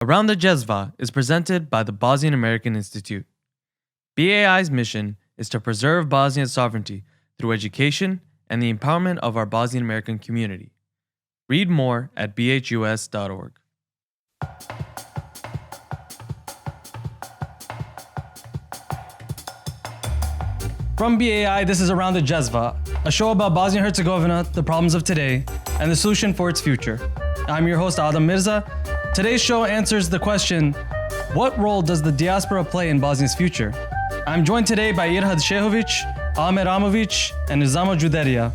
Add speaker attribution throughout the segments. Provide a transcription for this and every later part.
Speaker 1: Around the Džezva is presented by the Bosnian American Institute. BAI's mission is to preserve Bosnia's sovereignty through education and the empowerment of our Bosnian American community. Read more at bhus.org.
Speaker 2: From BAI, this is Around the Džezva, a show about Bosnia-Herzegovina, the problems of today, and the solution for its future. I'm your host, Adam Mirza. Today's show answers the question, what role does the diaspora play in Bosnia's future? I'm joined today by Irhad Shehovic, Amer Amovic, and Nizamo Juderia.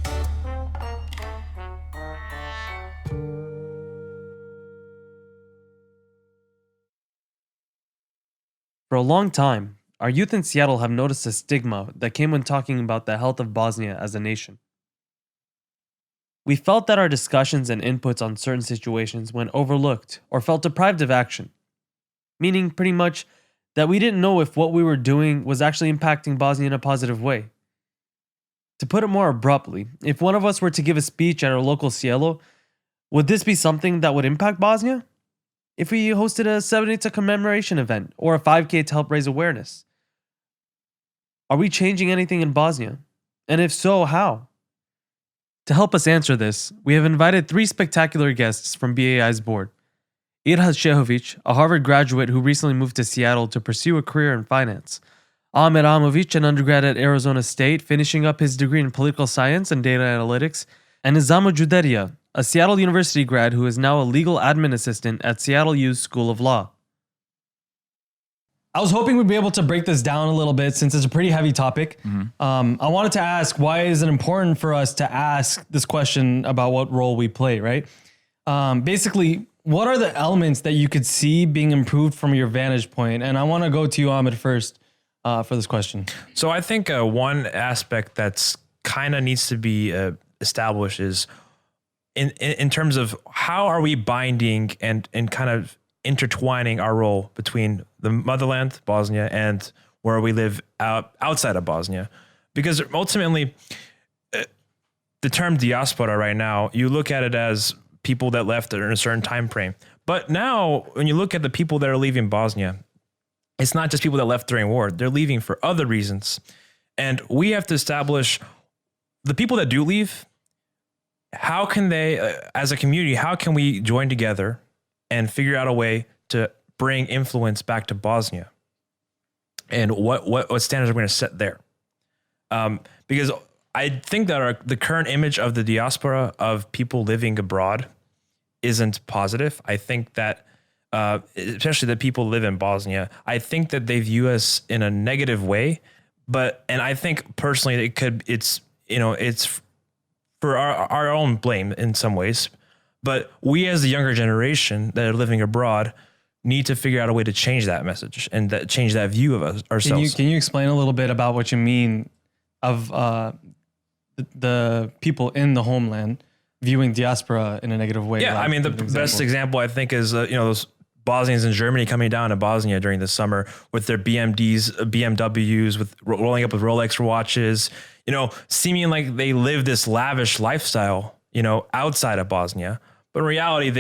Speaker 1: For a long time, our youth in Seattle have noticed a stigma that came when talking about the health of Bosnia as a nation. We felt that our discussions and inputs on certain situations went overlooked or felt deprived of action, meaning pretty much that we didn't know if what we were doing was actually impacting Bosnia in a positive way. To put it more abruptly, if one of us were to give a speech at our local cielo, would this be something that would impact Bosnia? If we hosted a Srebrenica commemoration event or a 5K to help raise awareness? Are we changing anything in Bosnia? And if so, how? To help us answer this, we have invited three spectacular guests from BAI's board. Irhad Shehovic, a Harvard graduate who recently moved to Seattle to pursue a career in finance. Amer Amovic, an undergrad at Arizona State, finishing up his degree in political science and data analytics. And Nizamo Juderia, a Seattle University grad who is now a legal admin assistant at Seattle U's School of Law.
Speaker 2: I was hoping we'd be able to break this down a little bit since it's a pretty heavy topic. I wanted to ask, why is it important for us to ask this question about what role we play, right? Basically, what are the elements that you could see being improved from your vantage point? And I want to go to you, Ahmed, first for this question.
Speaker 3: So I think one aspect that's kind of needs to be established is in terms of how are we binding and kind of intertwining our role between the motherland, Bosnia, and where we live outside of Bosnia. Because ultimately, the term diaspora right now, you look at it as people that left in a certain time frame. But now, when you look at the people that are leaving Bosnia, it's not just people that left during war. They're leaving for other reasons. And we have to establish the people that do leave, how can they, as a community, how can we join together and figure out a way to bring influence back to Bosnia, and what standards are we going to set there? Because I think that the current image of the diaspora of people living abroad isn't positive. I think that, especially the people who live in Bosnia, I think that they view us in a negative way. And I think personally, it's for our own blame in some ways. But we as the younger generation that are living abroad need to figure out a way to change that message and change that view of ourselves.
Speaker 2: Can you explain a little bit about what you mean of the people in the homeland viewing diaspora in a negative way?
Speaker 3: Yeah, I mean, the best example I think is, those Bosnians in Germany coming down to Bosnia during the summer with their BMWs, with rolling up with Rolex watches, seeming like they live this lavish lifestyle, outside of Bosnia. But in reality,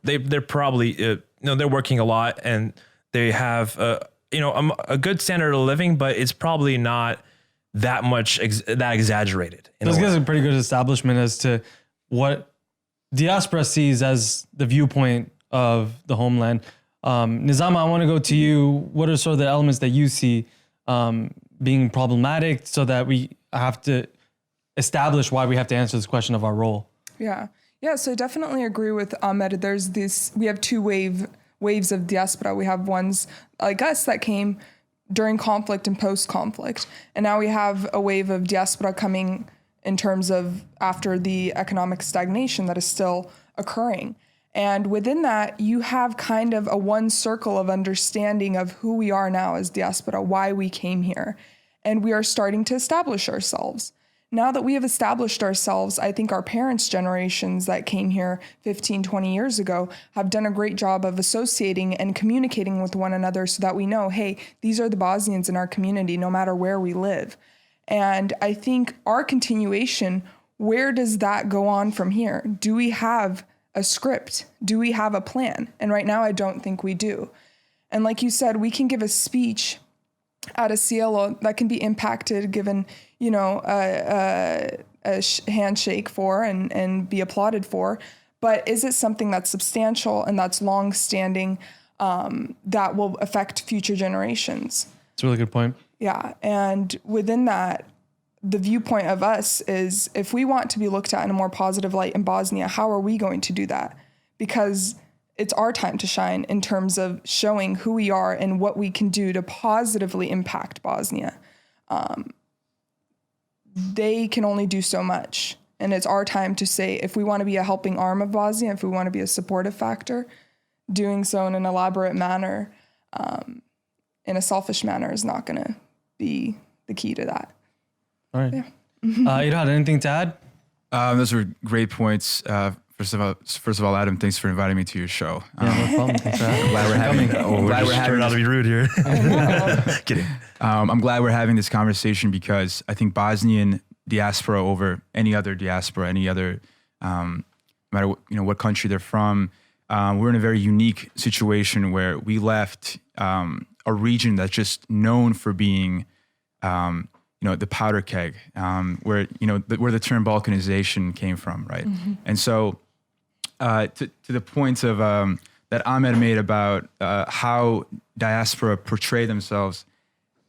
Speaker 3: they're probably, they're working a lot and they have, a good standard of living, but it's probably not that much that exaggerated.
Speaker 2: This gives a pretty good establishment as to what diaspora sees as the viewpoint of the homeland. Nizama, I want to go to you. What are sort of the elements that you see being problematic so that we have to establish why we have to answer this question of our role?
Speaker 4: Yeah, so I definitely agree with Ahmed. We have two waves of diaspora. We have ones like us that came during conflict and post-conflict. And now we have a wave of diaspora coming in terms of after the economic stagnation that is still occurring. And within that, you have kind of a one circle of understanding of who we are now as diaspora, why we came here. And we are starting to establish ourselves. Now that we have established ourselves, I think our parents' generations that came here 15, 20 years ago have done a great job of associating and communicating with one another so that we know, hey, these are the Bosnians in our community, no matter where we live. And I think our continuation, where does that go on from here? Do we have a script? Do we have a plan? And right now, I don't think we do. And like you said, we can give a speech at a CLO that can be impacted, given, you know, a handshake for and be applauded for. But is it something that's substantial and that's long-standing that will affect future generations?
Speaker 2: That's a really good point.
Speaker 4: Yeah. And within that, the viewpoint of us is, if we want to be looked at in a more positive light in Bosnia, how are we going to do that? Because it's our time to shine in terms of showing who we are and what we can do to positively impact Bosnia. They can only do so much. And it's our time to say, if we want to be a helping arm of Bosnia, if we want to be a supportive factor, doing so in an elaborate manner, in a selfish manner, is not going to be the key to that.
Speaker 2: All right.
Speaker 4: Yeah.
Speaker 2: Irad, anything to add?
Speaker 5: Those were great points. First of all, Adam, thanks for inviting me to your show.
Speaker 2: Yeah, no problem. Thanks for having
Speaker 5: Glad we're having. Glad we're having.
Speaker 3: Not to be rude here. Kidding.
Speaker 5: I'm glad we're having this conversation because I think Bosnian diaspora over any other diaspora, any other, no matter what country they're from, we're in a very unique situation where we left a region that's just known for being, the powder keg, where the term balkanization came from, right? Mm-hmm. And so, to the point of that Ahmed made about how diaspora portray themselves,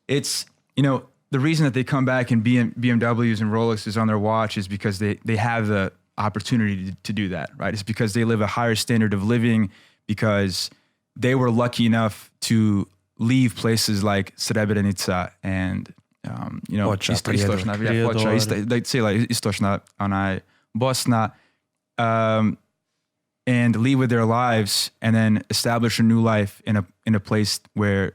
Speaker 5: it's the reason that they come back in BMWs and Rolexes on their watch is because they have the opportunity to do that, right? It's because they live a higher standard of living, because they were lucky enough to leave places like Srebrenica and Istočna Bosna, and leave with their lives and then establish a new life in a place where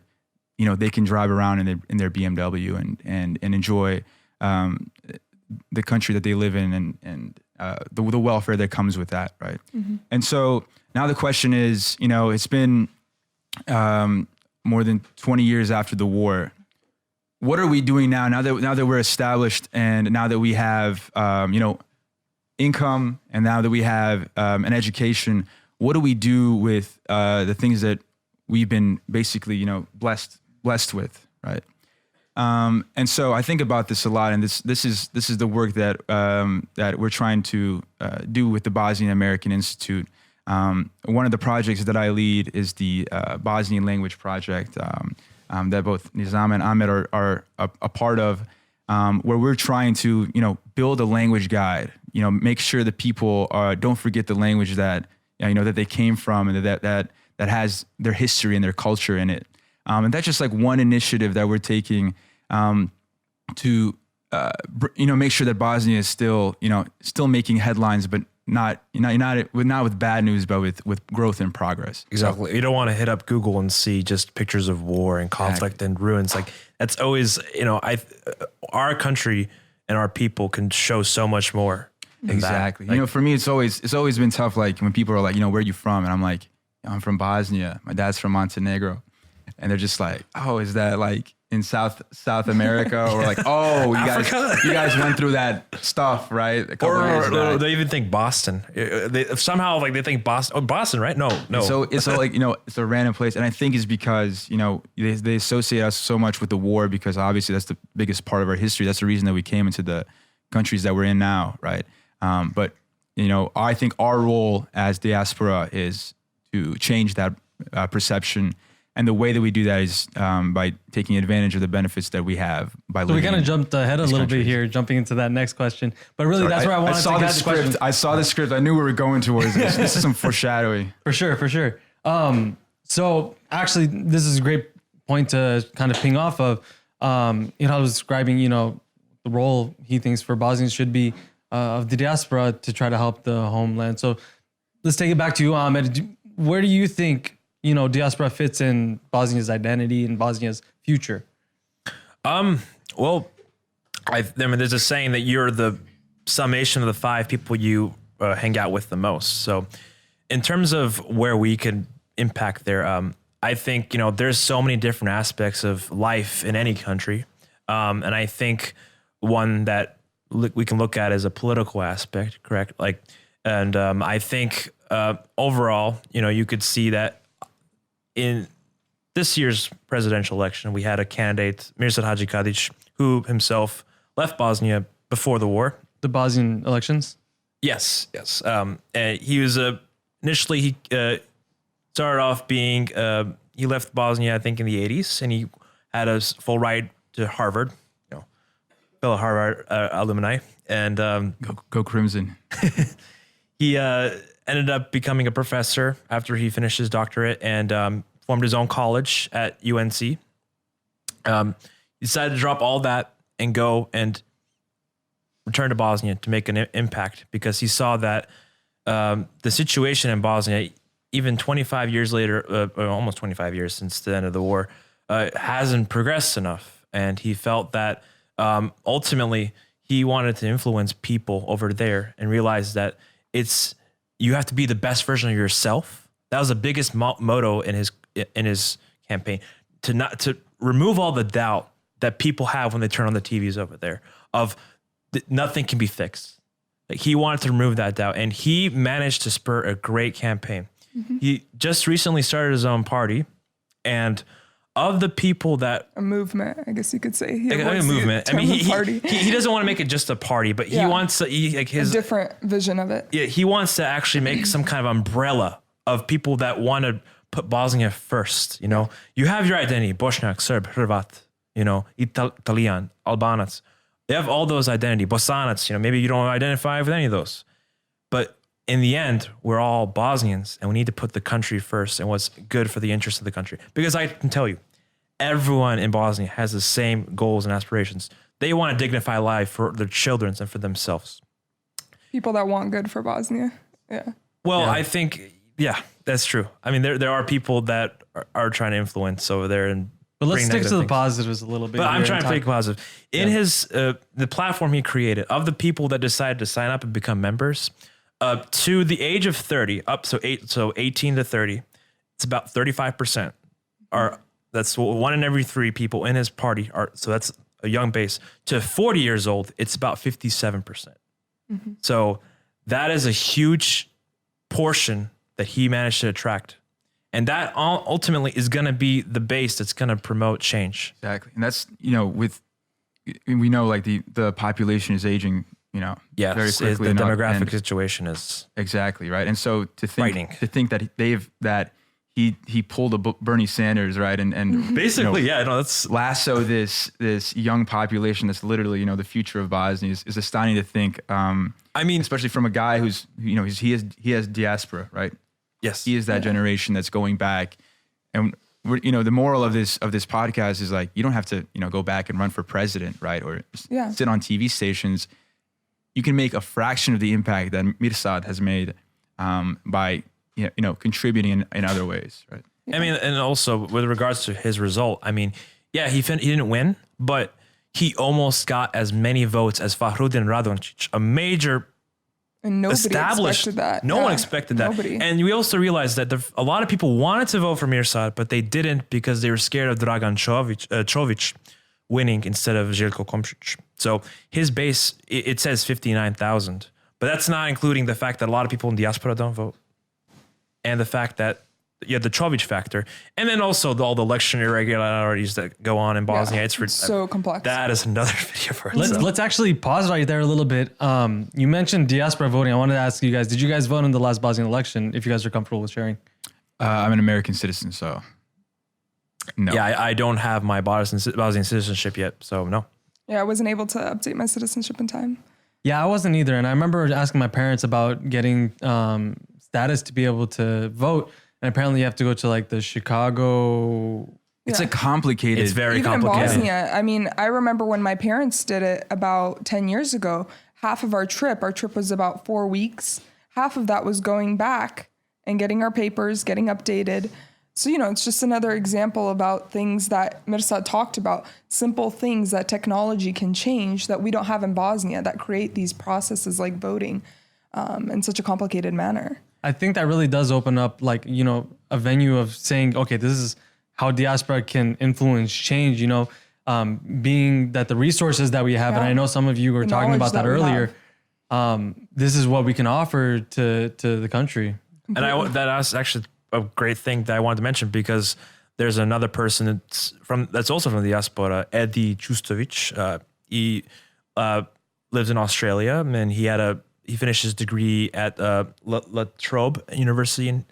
Speaker 5: they can drive around in their BMW and enjoy the country that they live in and the welfare that comes with that, right? Mm-hmm. And so now the question is, it's been more than 20 years after the war. What are we doing now that we're established, and now that we have income, and now that we have an education? What do we do with the things that we've been basically blessed with, right? And so I think about this a lot, and this is the work that we're trying to do with the Bosnian American Institute. One of the projects that I lead is the Bosnian Language Project. That both Nizam and Ahmed are a part of, where we're trying to, build a language guide, make sure that people don't forget the language that, that they came from, and that has their history and their culture in it. And that's just like one initiative that we're taking to, make sure that Bosnia is still making headlines, but not with bad news, but with growth and progress.
Speaker 3: Exactly. You don't want to hit up Google and see just pictures of war and conflict and ruins. Like, that's always, our country and our people can show so much more.
Speaker 5: Exactly.
Speaker 3: Like,
Speaker 5: for me, it's always been tough. Like, when people are like, where are you from? And I'm like, I'm from Bosnia. My dad's from Montenegro. And they're just like, oh, is that like in South America? Or like, oh, you guys went through that stuff, right?
Speaker 3: Or they even think Boston. They think Boston. Oh, Boston, right? No.
Speaker 5: So it's like, it's a random place. And I think it's because, they associate us so much with the war, because obviously that's the biggest part of our history. That's the reason that we came into the countries that we're in now, right? But I think our role as diaspora is to change that perception. And the way that we do that is by taking advantage of the benefits that we have by living.
Speaker 2: So we kind of jumped ahead a little bit here, jumping into that next question. But really, that's where I wanted to get the question.
Speaker 5: I saw the script. I knew we were going towards this. This is some foreshadowing.
Speaker 2: For sure. So actually, this is a great point to kind of ping off of. I was describing, the role he thinks for Bosnians should be of the diaspora to try to help the homeland. So let's take it back to you, Ahmed. Where do you think diaspora fits in Bosnia's identity and Bosnia's future?
Speaker 3: Well, there's a saying that you're the summation of the 5 people you hang out with the most. So in terms of where we can impact there, I think, there's so many different aspects of life in any country. And I think one that we can look at as a political aspect, correct? Like, And I think overall, you could see that in this year's presidential election, we had a candidate, Mirsad Hadjikadic, who himself left Bosnia before the war.
Speaker 2: The Bosnian elections?
Speaker 3: Yes. And he was initially he started off being he left Bosnia, I think, in the 80s, and he had a full ride to Harvard, fellow Harvard alumni, and
Speaker 5: Go Crimson.
Speaker 3: he ended up becoming a professor after he finished his doctorate and formed his own college at UNC. He decided to drop all that and go and return to Bosnia to make an impact because he saw that the situation in Bosnia, even 25 years later, almost 25 years since the end of the war, hasn't progressed enough. And he felt that ultimately he wanted to influence people over there and realized that you have to be the best version of yourself. That was the biggest motto in his campaign, to remove all the doubt that people have when they turn on the TVs over there of nothing can be fixed. Like, he wanted to remove that doubt, and he managed to spur a great campaign. Mm-hmm. He just recently started his own party, and of the people that
Speaker 4: a movement, I guess you could say,
Speaker 3: a movement. I mean, he doesn't want to make it just a party, but he wants his
Speaker 4: a different vision of it.
Speaker 3: Yeah, he wants to actually make some kind of umbrella of people that want to put Bosnia first. You have your identity: Bosniak, Serb, Hrvat, Italian, Albanac. They have all those identity. Bosanac, maybe you don't identify with any of those, but in the end, we're all Bosnians, and we need to put the country first and what's good for the interest of the country. Because I can tell you, everyone in Bosnia has the same goals and aspirations. They want a dignified life for their children and for themselves.
Speaker 4: People that want good for Bosnia. Yeah.
Speaker 3: Well, I think, that's true. I mean, there are people that are trying to influence over there and.
Speaker 2: But let's stick to the positives a little bit.
Speaker 3: But I'm trying to take positive. In his the platform he created, of the people that decided to sign up and become members, to the age of 30, so 18 to 30, it's about 35% that's 1 in every 3 people in his party are. So that's a young base. To 40 years old, it's about 57%. Mm-hmm. So that is a huge portion that he managed to attract. And that ultimately is going to be the base that's going to promote change.
Speaker 5: Exactly. And that's, we know like the population is aging, very quickly.
Speaker 3: The demographic situation is
Speaker 5: exactly right. And so to think that he pulled a Bernie Sanders, right? And
Speaker 3: basically, that's
Speaker 5: lasso this young population that's literally, the future of Bosnia is astounding to think. Especially from a guy who's, he has diaspora, right?
Speaker 3: Yes,
Speaker 5: he is that generation that's going back, and the moral of this podcast is like, you don't have to go back and run for president, right, or sit on TV stations. You can make a fraction of the impact that Mirsad has made by contributing in other ways, right?
Speaker 3: Yeah. I mean, and also with regards to his result, he didn't win, but he almost got as many votes as Fahrudin Radonjic, a major.
Speaker 4: And nobody
Speaker 3: established
Speaker 4: expected that.
Speaker 3: No one expected that.
Speaker 4: Nobody.
Speaker 3: And we also realized that a lot of people wanted to vote for Mirsad, but they didn't because they were scared of Dragan Čović winning instead of Željko Komšić. So his base, it says 59,000, but that's not including the fact that a lot of people in Diaspora don't vote. And the fact that you have the Čović factor. And then also all the election irregularities that go on in Bosnia.
Speaker 4: It's so complex.
Speaker 3: That is another video for itself.
Speaker 2: Let's actually pause right there a little bit. You mentioned diaspora voting. I wanted to ask you guys, did you guys vote in the last Bosnian election, if you guys are comfortable with sharing?
Speaker 5: I'm an American citizen, so no.
Speaker 3: Yeah, I don't have my Bosnian citizenship yet, so no.
Speaker 4: Yeah, I wasn't able to update my citizenship in time.
Speaker 2: Yeah, I wasn't either. And I remember asking my parents about getting status to be able to vote. And apparently you have to go to like the Chicago.
Speaker 5: It's a complicated.
Speaker 3: It's very
Speaker 4: Even
Speaker 3: complicated.
Speaker 4: In Bosnia, I remember when my parents did it about 10 years ago, half of our trip was about 4 weeks. Half of that was going back and getting our papers, getting updated. So, it's just another example about things that Mirsad talked about, simple things that technology can change that we don't have in Bosnia that create these processes like voting in such a complicated manner.
Speaker 2: I think that really does open up a venue of saying, okay, this is how diaspora can influence change, being that the resources that we have, and I know some of you were talking about that earlier, this is what we can offer to the country.
Speaker 3: And that's actually a great thing that I wanted to mention, because there's another person that's also from the Diaspora, Edi Čustović. He lives in Australia, and he finished his degree at La Trobe University in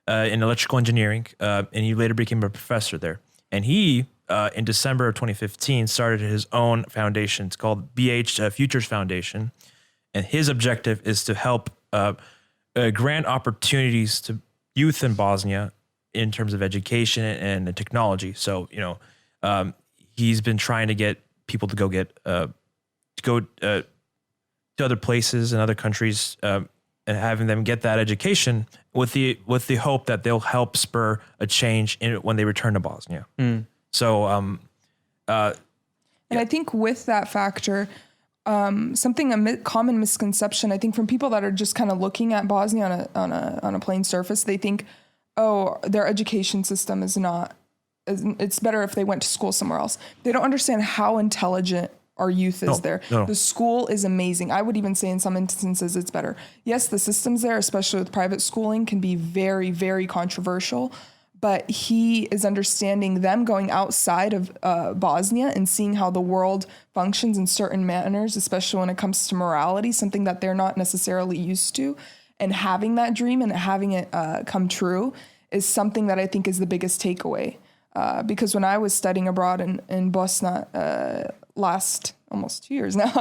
Speaker 3: electrical engineering, and he later became a professor there. And he, in December of 2015, started his own foundation. It's called BH Futures Foundation, and his objective is to help grant opportunities to youth in Bosnia in terms of education and technology. So, he's been trying to get people to go to other places and other countries, and having them get that education with the hope that they'll help spur a change when they return to Bosnia. So, and
Speaker 4: I think with that factor, a common misconception, I think, from people that are just kind of looking at Bosnia on a plain surface, they think, oh, their education system it's better if they went to school somewhere else. They don't understand how intelligent our youth is there. No. The school is amazing. I would even say in some instances it's better. Yes, the systems there, especially with private schooling, can be very, very controversial, but he is understanding them going outside of Bosnia and seeing how the world functions in certain manners, especially when it comes to morality, something that they're not necessarily used to. And having that dream and having it come true is something that I think is the biggest takeaway. Because when I was studying abroad in Bosnia last almost 2 years now,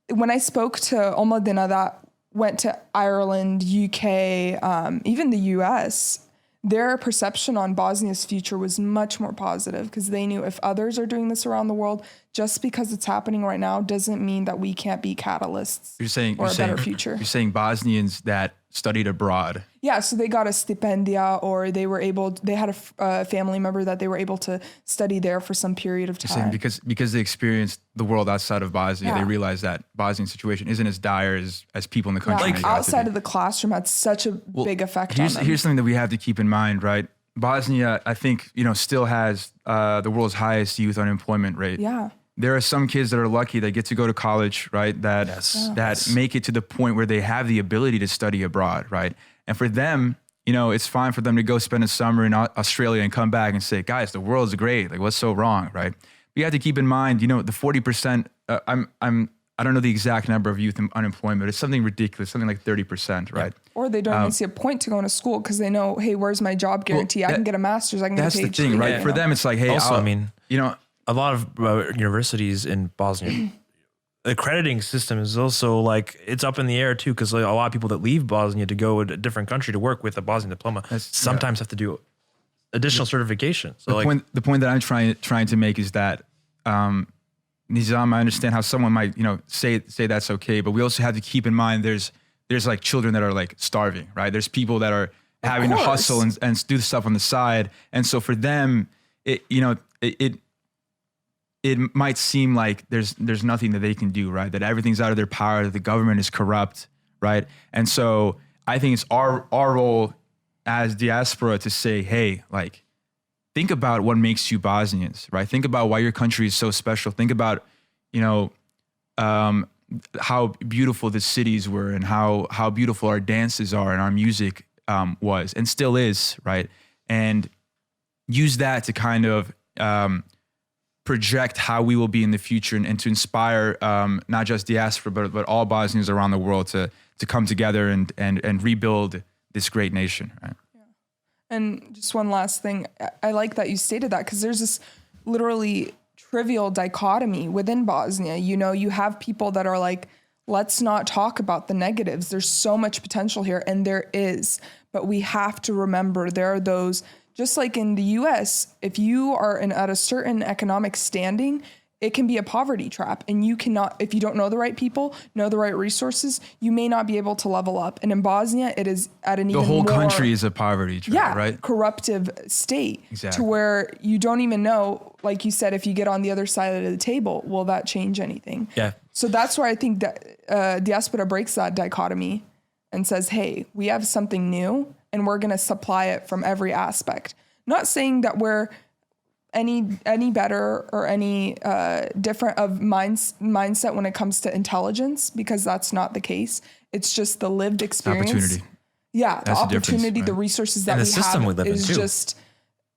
Speaker 4: when I spoke to Omladina that went to Ireland, UK, even the US, their perception on Bosnia's future was much more positive, because they knew if others are doing this around the world, just because it's happening right now doesn't mean that we can't be catalysts for a better future.
Speaker 5: You're saying Bosnians that studied abroad.
Speaker 4: Yeah, so they got a stipendia, or they had a family member that they were able to study there for some period of time.
Speaker 5: You're saying because they experienced the world outside of Bosnia, they realized that Bosnian situation isn't as dire as people in the country.
Speaker 4: Like outside of the classroom had such a big effect on them.
Speaker 5: Here's something that we have to keep in mind, right? Bosnia, I think, still has the world's highest youth unemployment rate.
Speaker 4: Yeah.
Speaker 5: There are some kids that are lucky that get to go to college, right? That make it to the point where they have the ability to study abroad, right? And for them, it's fine for them to go spend a summer in Australia and come back and say, guys, the world's great. Like, what's so wrong, right? But you have to keep in mind, the 40%. I don't know the exact number of youth unemployment. It's something ridiculous, something like 30%, right?
Speaker 4: Or they don't even see a point to going to school because they know, hey, where's my job guarantee? I can get a master's. I can get a PhD.
Speaker 5: That's the thing, right? For them, it's like, hey,
Speaker 3: also, a lot of universities in Bosnia, the accrediting system is also it's up in the air too, because a lot of people that leave Bosnia to go to a different country to work with a Bosnian diploma sometimes have to do additional certification. So
Speaker 5: the point that I'm trying to make is that Nizam, I understand how someone might say that's okay, but we also have to keep in mind there's children that are starving, right? There's people that are having to hustle and do stuff on the side, and so for them, it might seem like there's nothing that they can do, right? That everything's out of their power, that the government is corrupt, right? And so I think it's our role as diaspora to say, hey, think about what makes you Bosnians, right? Think about why your country is so special. Think about, how beautiful the cities were and how beautiful our dances are and our music was and still is, right? And use that to kind of project how we will be in the future and to inspire not just diaspora, but all Bosnians around the world to come together and rebuild this great nation, right?
Speaker 4: Yeah. And just one last thing. I like that you stated that, because there's this literally trivial dichotomy within Bosnia. You have people that are like, let's not talk about the negatives. There's so much potential here, and there is. But we have to remember there are those, just like in the US, if you are at a certain economic standing, it can be a poverty trap. And you cannot, if you don't know the right people, know the right resources, you may not be able to level up. And in Bosnia, it is at an even more...
Speaker 5: The whole country is a poverty trap, right?
Speaker 4: Corruptive state.
Speaker 5: Exactly.
Speaker 4: To where you don't even know, like you said, if you get on the other side of the table, will that change anything?
Speaker 3: Yeah.
Speaker 4: So that's where I think that Diaspora breaks that dichotomy and says, hey, we have something new and we're going to supply it from every aspect. Not saying that we're any better or any different of mindset when it comes to intelligence, because that's not the case. It's just the lived experience.
Speaker 5: Opportunity.
Speaker 4: Yeah,
Speaker 5: That's
Speaker 4: the
Speaker 5: the difference,
Speaker 4: opportunity, the
Speaker 5: right?
Speaker 4: resources that
Speaker 3: And
Speaker 4: we
Speaker 3: the system we
Speaker 4: have
Speaker 3: live in
Speaker 4: is
Speaker 3: too.
Speaker 4: just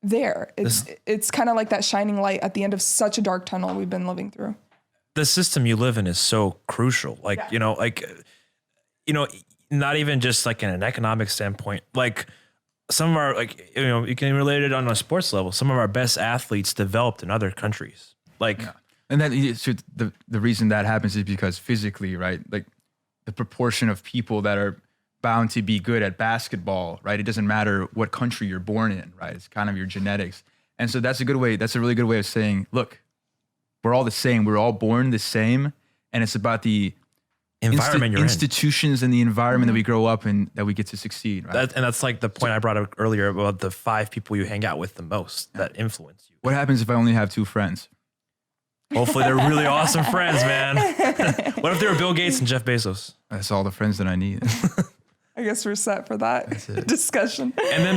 Speaker 4: there. It's kind of like that shining light at the end of such a dark tunnel we've been living through.
Speaker 3: The system you live in is so crucial. Like, not even just like in an economic standpoint, like some of our, like, you can relate it on a sports level. Some of our best athletes developed in other countries. Like,
Speaker 5: And that so the reason that happens is because physically, right? Like the proportion of people that are bound to be good at basketball, right? It doesn't matter what country you're born in, right? It's kind of your genetics. And so that's a really good way of saying, look, we're all the same. We're all born the same. And it's about the
Speaker 3: environment you're
Speaker 5: institutions and the environment that we grow up in that we get to succeed, right?
Speaker 3: that's like the point I brought up earlier about the 5 people you hang out with the most that influence you.
Speaker 5: What happens if I only have 2 friends?
Speaker 3: Hopefully they're really awesome friends, man. What if they were Bill Gates and Jeff Bezos?
Speaker 5: That's all the friends that I need.
Speaker 4: I guess we're set for that discussion.
Speaker 3: And then,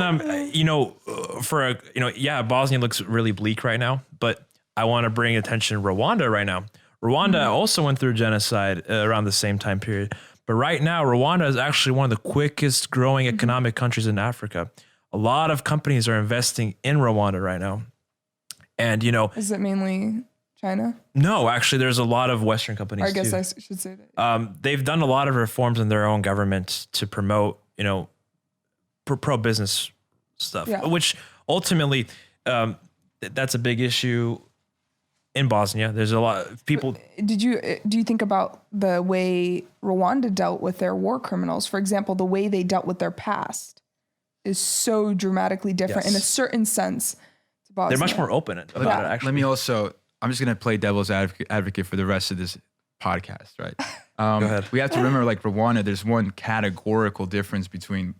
Speaker 3: Bosnia looks really bleak right now, but I want to bring attention to Rwanda right now. Rwanda also went through genocide around the same time period. But right now, Rwanda is actually one of the quickest growing economic countries in Africa. A lot of companies are investing in Rwanda right now. And,
Speaker 4: Is it mainly China?
Speaker 3: No, actually, there's a lot of Western companies
Speaker 4: I guess
Speaker 3: too.
Speaker 4: I should say that.
Speaker 3: They've done a lot of reforms in their own government to promote, pro-business stuff, which ultimately, that's a big issue in Bosnia. There's a lot of people.
Speaker 4: Do you think about the way Rwanda dealt with their war criminals? For example, the way they dealt with their past is so dramatically different in a certain sense to Bosnia.
Speaker 3: They're much more open about it, actually.
Speaker 5: Let me also, I'm just going to play devil's advocate for the rest of this podcast, right?
Speaker 3: Go ahead.
Speaker 5: We have to remember, like Rwanda, there's one categorical difference between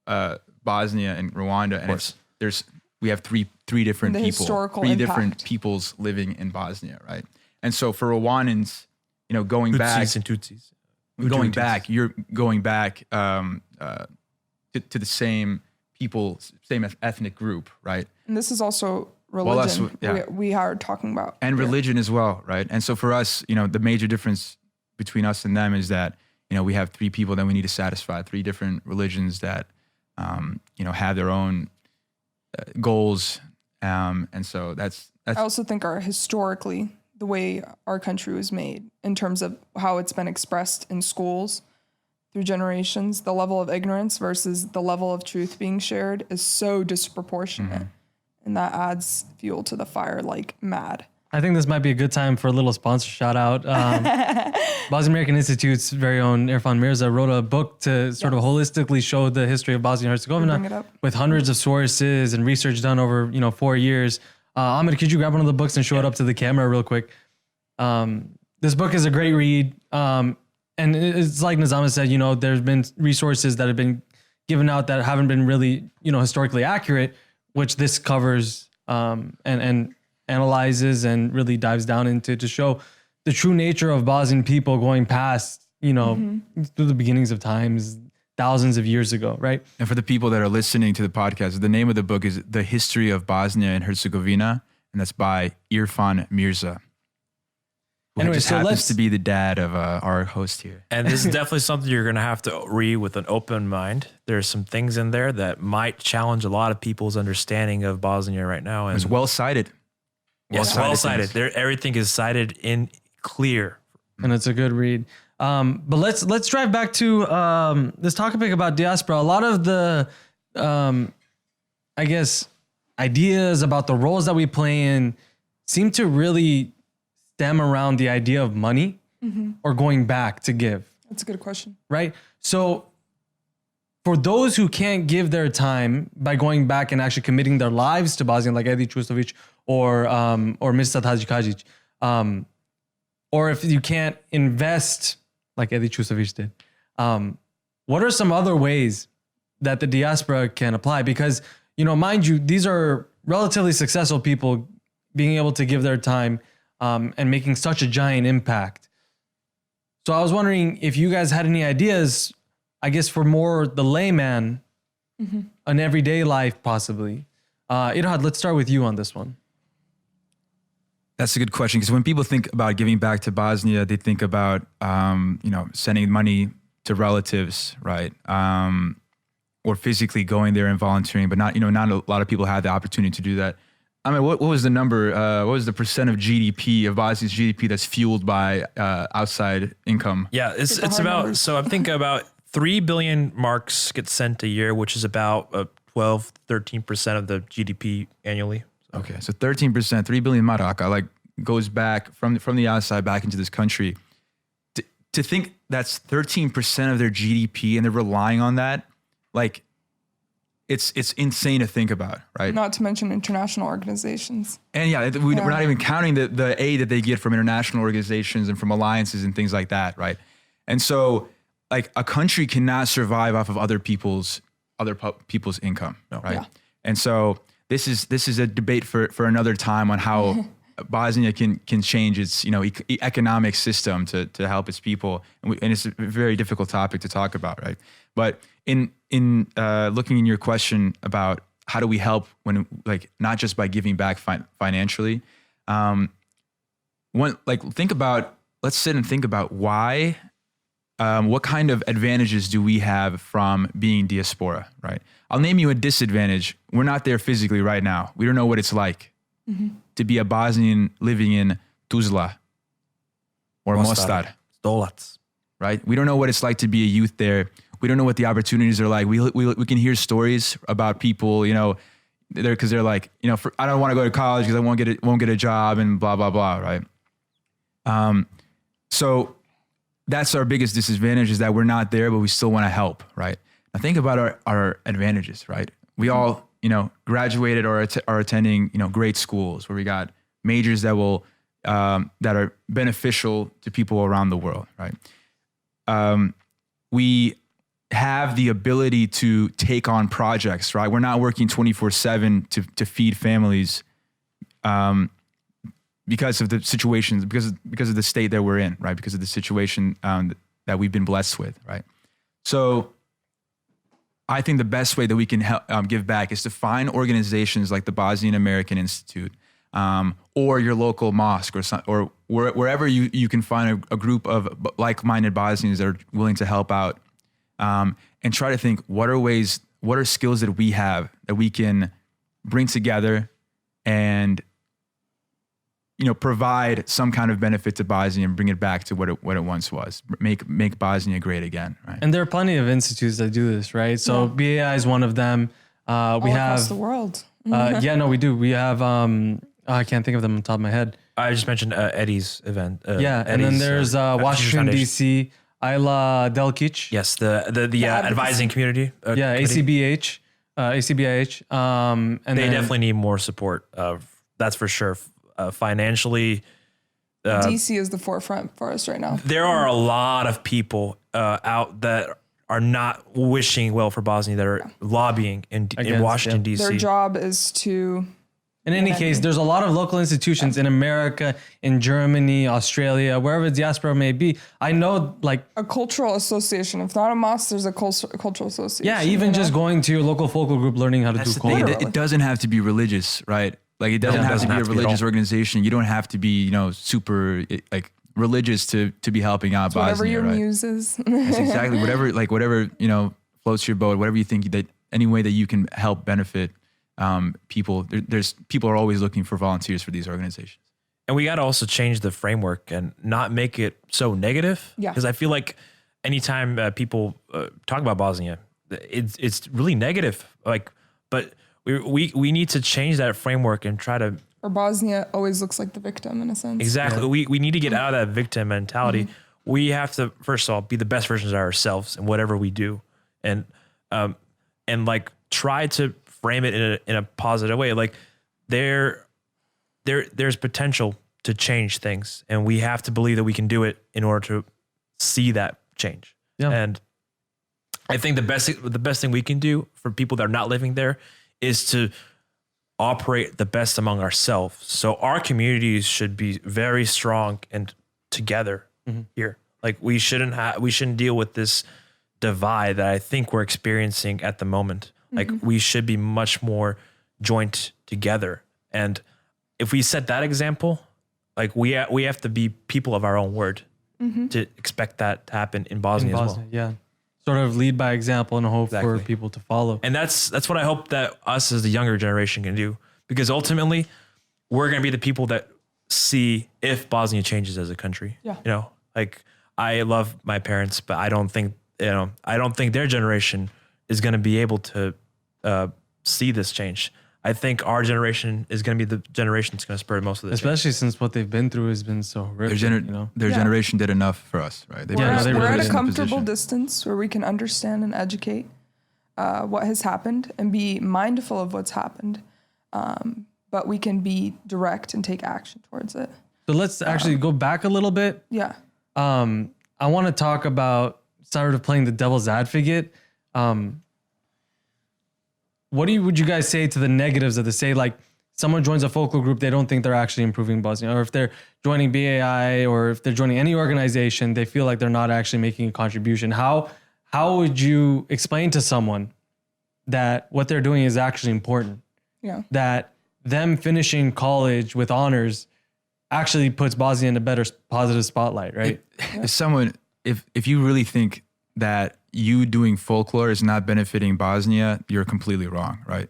Speaker 5: Bosnia and Rwanda, and we have three different
Speaker 4: The
Speaker 5: people,
Speaker 4: historical
Speaker 5: three
Speaker 4: impact.
Speaker 5: different peoples living in Bosnia, right? And so for Rwandans, going back,
Speaker 3: Tutsis and Tutsis.
Speaker 5: you're going back to the same people, same ethnic group, right?
Speaker 4: And this is also religion we are talking about.
Speaker 5: And religion as well, right? And so for us, the major difference between us and them is that, we have 3 people that we need to satisfy, 3 different religions that, have their own goals. And so that's.
Speaker 4: I also think historically, the way our country was made in terms of how it's been expressed in schools through generations, the level of ignorance versus the level of truth being shared is so disproportionate. And that adds fuel to the fire like mad.
Speaker 2: I think this might be a good time for a little sponsor shout out. Bosnian American Institute's very own Irfan Mirza wrote a book to sort of holistically show the history of Bosnia and
Speaker 4: Bring it
Speaker 2: Herzegovina
Speaker 4: up.
Speaker 2: with hundreds of sources and research done over 4 years. Ahmed, could you grab one of the books and show it up to the camera real quick? This book is a great read. And it's like Nizama said, there's been resources that have been given out that haven't been really, historically accurate, which this covers and analyzes and really dives down into to show the true nature of Bosnian people going past, through the beginnings of times, thousands of years ago, right?
Speaker 5: And for the people that are listening to the podcast, the name of the book is The History of Bosnia and Herzegovina, and that's by Irfan Mirza, who
Speaker 2: Anyway,
Speaker 5: just
Speaker 2: so
Speaker 5: happens
Speaker 2: let's-
Speaker 5: to be the dad of our host here.
Speaker 3: And this is definitely something you're going to have to read with an open mind. There's some things in there that might challenge a lot of people's understanding of Bosnia right now. And
Speaker 5: It's well cited.
Speaker 3: yes, well cited. Everything is cited in clear.
Speaker 2: And it's a good read. But let's drive back to this topic about diaspora. A lot of the, ideas about the roles that we play in seem to really stem around the idea of money or going back to give,
Speaker 4: That's a good question.
Speaker 2: right? So for those who can't give their time by going back and actually committing their lives to Bosnia, like Edi Čustović or Mirsad Hadžikažić, or if you can't invest like Edi Čustović did, what are some other ways that the diaspora can apply? Because, mind you, these are relatively successful people being able to give their time and making such a giant impact. So I was wondering if you guys had any ideas, I guess, for more the layman, an everyday life possibly. Irhad, let's start with you on this one.
Speaker 5: That's a good question, because when people think about giving back to Bosnia, they think about sending money to relatives, right? Or physically going there and volunteering, but not a lot of people have the opportunity to do that. I mean, what was the number? What was the percent of GDP of Bosnia's GDP that's fueled by outside income?
Speaker 3: Yeah, it's about, so I'm thinking about 3 billion marks get sent a year, which is about 12, 13% of the GDP annually.
Speaker 5: Okay, so 13%, 3 billion maraka, like goes back from the outside back into this country. To think that's 13% of their GDP and they're relying on that, like it's insane to think about, right?
Speaker 4: Not to mention international organizations.
Speaker 5: And we're not even counting the aid that they get from international organizations and from alliances and things like that, right? And so, like, a country cannot survive off of other people's income, right? Yeah. And so this is a debate for another time on how Bosnia can change its economic system to help its people, and it's a very difficult topic to talk about, right? But in looking in your question about how do we help when, like, not just by giving back financially, let's sit and think about why, what kind of advantages do we have from being diaspora, right? I'll name you a disadvantage. We're not there physically right now. We don't know what it's like to be a Bosnian living in Tuzla or Mostar.
Speaker 3: Stolac.
Speaker 5: Right? We don't know what it's like to be a youth there. We don't know what the opportunities are like. We can hear stories about people, because they're like, I don't want to go to college because I won't get a job and blah, blah, blah, right? So that's our biggest disadvantage, is that we're not there, but we still want to help, right? Now think about our advantages, right? We all, graduated or are attending, great schools where we got majors that are beneficial to people around the world, right? We have the ability to take on projects, right? We're not working 24/7 to feed families, because of the situations, because of the state that we're in, right? Because of the situation that we've been blessed with, right? So I think the best way that we can help give back is to find organizations like the Bosnian American Institute, or your local mosque, or wherever you can find a group of like-minded Bosnians that are willing to help out, and try to think, what are skills that we have that we can bring together and provide some kind of benefit to Bosnia and bring it back to what it once was. Make Bosnia great again, right?
Speaker 2: And there are plenty of institutes that do this, right? So BAI is one of them. We
Speaker 4: All
Speaker 2: have
Speaker 4: across the world.
Speaker 2: we do. We have I can't think of them on top of my head.
Speaker 3: I just mentioned Eddie's event.
Speaker 2: And then there's Washington DC, Ayla Delkic.
Speaker 3: Yes, the advising community.
Speaker 2: ACBH, ACBIH. And
Speaker 3: they definitely need more support. That's for sure. Financially,
Speaker 4: DC is the forefront for us right now.
Speaker 3: There are a lot of people out that are not wishing well for Bosnia, that are lobbying in Washington, D.C.
Speaker 4: Their job is to...
Speaker 2: In any case, there's a lot of local institutions in America, in Germany, Australia, wherever Diaspora may be. I know, like...
Speaker 4: A cultural association. If not a mosque, there's a cultural association.
Speaker 2: Yeah, even just going to your local focal group, learning how to do culture.
Speaker 5: It doesn't have to be religious, right? Like, it doesn't have to be a religious organization. You don't have to be, super religious to be helping out Bosnia.
Speaker 4: Whatever your
Speaker 5: right?
Speaker 4: muse is.
Speaker 5: That's exactly whatever floats your boat. Whatever you think that any way that you can help benefit people. There's people are always looking for volunteers for these organizations.
Speaker 3: And we got to also change the framework and not make it so negative.
Speaker 4: Yeah.
Speaker 3: Because I feel like anytime people talk about Bosnia, it's really negative. But we need to change that framework and try to...
Speaker 4: Or Bosnia always looks like the victim in a sense.
Speaker 3: Exactly. Yeah. We need to get out of that victim mentality. Mm-hmm. We have to, first of all, be the best versions of ourselves in whatever we do, and try to frame it in a positive way. Like there's potential to change things, and we have to believe that we can do it in order to see that change. Yeah. And I think the best thing we can do for people that are not living there is to operate the best among ourselves. So our communities should be very strong and together here. Like we shouldn't deal with this divide that I think we're experiencing at the moment. Like we should be much more joint together. And if we set that example, Like we have to be people of our own word to expect that to happen in Bosnia, as well.
Speaker 2: Yeah. Sort of lead by example and hope for
Speaker 3: Exactly.
Speaker 2: people to follow.
Speaker 3: And that's what I hope that us as the younger generation can do, because ultimately we're going to be the people that see if Bosnia changes as a country.
Speaker 4: Yeah.
Speaker 3: You know, like I love my parents, but I don't think their generation is going to be able to see this change. I think our generation is going to be the generation that's going to spur most of this.
Speaker 2: Especially since what they've been through has been so horrific.
Speaker 5: Their generation did enough for us, right? They put us-
Speaker 2: they
Speaker 4: We're
Speaker 2: really
Speaker 4: at
Speaker 2: did.
Speaker 4: a
Speaker 5: in
Speaker 4: comfortable
Speaker 5: position.
Speaker 4: distance where we can understand and educate what has happened and be mindful of what's happened. But we can be direct and take action towards it.
Speaker 2: So let's actually go back a little bit.
Speaker 4: Yeah.
Speaker 2: I want to talk about sort of playing the devil's advocate. What would you guys say to the negatives of this? Say like someone joins a folklore group, they don't think they're actually improving Bosnia, or if they're joining BAI or if they're joining any organization, they feel like they're not actually making a contribution. How would you explain to someone that what they're doing is actually important?
Speaker 4: Yeah.
Speaker 2: That them finishing college with honors actually puts Bosnia in a better positive spotlight, right?
Speaker 5: If you really think that you doing folklore is not benefiting Bosnia, you're completely wrong, right?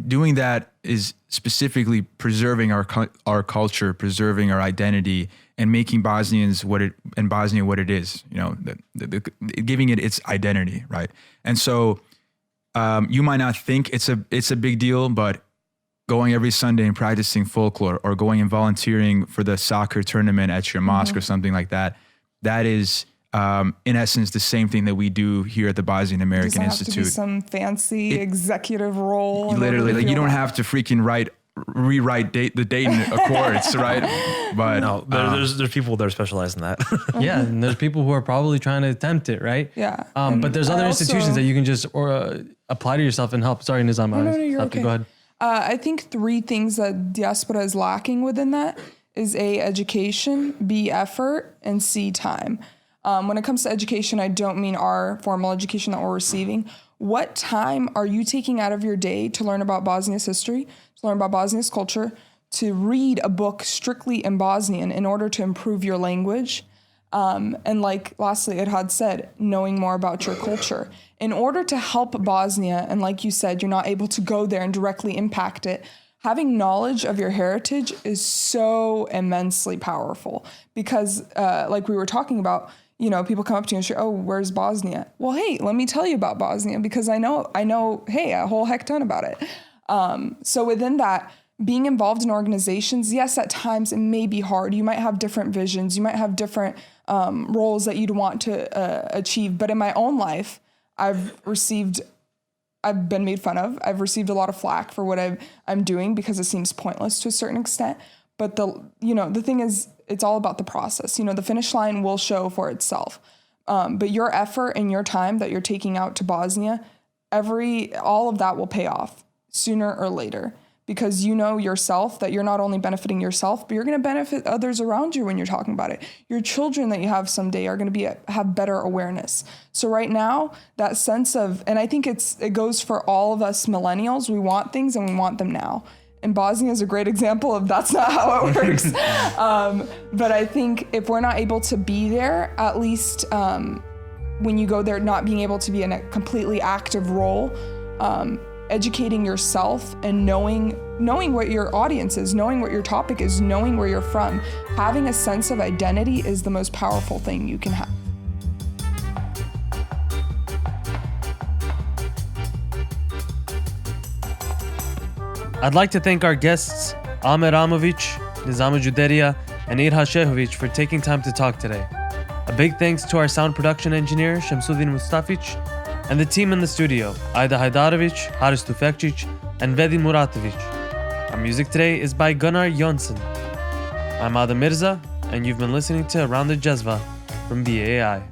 Speaker 5: Doing that is specifically preserving our culture, preserving our identity, and making Bosnia what it is. You know, giving it its identity, right? And so you might not think it's a big deal, but going every Sunday and practicing folklore, or going and volunteering for the soccer tournament at your mosque or something like that, that is in essence the same thing that we do here at the Bosnian American
Speaker 4: Doesn't have to be
Speaker 5: Institute.
Speaker 4: some fancy executive role. in order
Speaker 5: Literally,
Speaker 4: to
Speaker 5: like you
Speaker 4: feel
Speaker 5: don't
Speaker 4: that.
Speaker 5: have to freaking rewrite the Dayton Accords, right? But
Speaker 3: No, there's people that are specialized in that.
Speaker 2: Yeah, and there's people who are probably trying to attempt it, right?
Speaker 4: Yeah.
Speaker 2: But there's other institutions that you can just apply to yourself and help. Sorry, Nizam.
Speaker 4: No, you're okay.
Speaker 2: Go ahead.
Speaker 4: I think 3 things that Diaspora is lacking within that is A, education, B, effort, and C, time. When it comes to education, I don't mean our formal education that we're receiving. What time are you taking out of your day to learn about Bosnia's history, to learn about Bosnia's culture, to read a book strictly in Bosnian in order to improve your language? And like lastly, it had said, knowing more about your culture. In order to help Bosnia, and like you said, you're not able to go there and directly impact it, having knowledge of your heritage is so immensely powerful because like we were talking about, you know, people come up to you and say, oh, where's Bosnia? Well, hey, let me tell you about Bosnia because I know, hey, a whole heck ton about it. So within that, being involved in organizations, yes, at times it may be hard. You might have different visions. You might have different roles that you'd want to achieve. But in my own life, I've been made fun of. I've received a lot of flack for what I'm doing because it seems pointless to a certain extent. But the thing is, it's all about the process. You know, the finish line will show for itself. But your effort and your time that you're taking out to Bosnia, all of that will pay off sooner or later. Because you know yourself that you're not only benefiting yourself, but you're going to benefit others around you when you're talking about it. Your children that you have someday are going to have better awareness. So right now, that sense of, and I think it goes for all of us millennials, we want things and we want them now. And Bosnia is a great example of that's not how it works. But I think if we're not able to be there, at least when you go there, not being able to be in a completely active role, educating yourself and knowing what your audience is, knowing what your topic is, knowing where you're from, having a sense of identity is the most powerful thing you can have.
Speaker 1: I'd like to thank our guests, Amer Amovic, Nizama Juderia, and Irha Shehovic for taking time to talk today. A big thanks to our sound production engineer, Shamsuddin Mustafic, and the team in the studio, Aida Hajdarovic, Haris Tufekcic, and Vedin Muratovic. Our music today is by Gunnar Jonsson. I'm Adam Mirza, and you've been listening to Around the Džezva from BAI.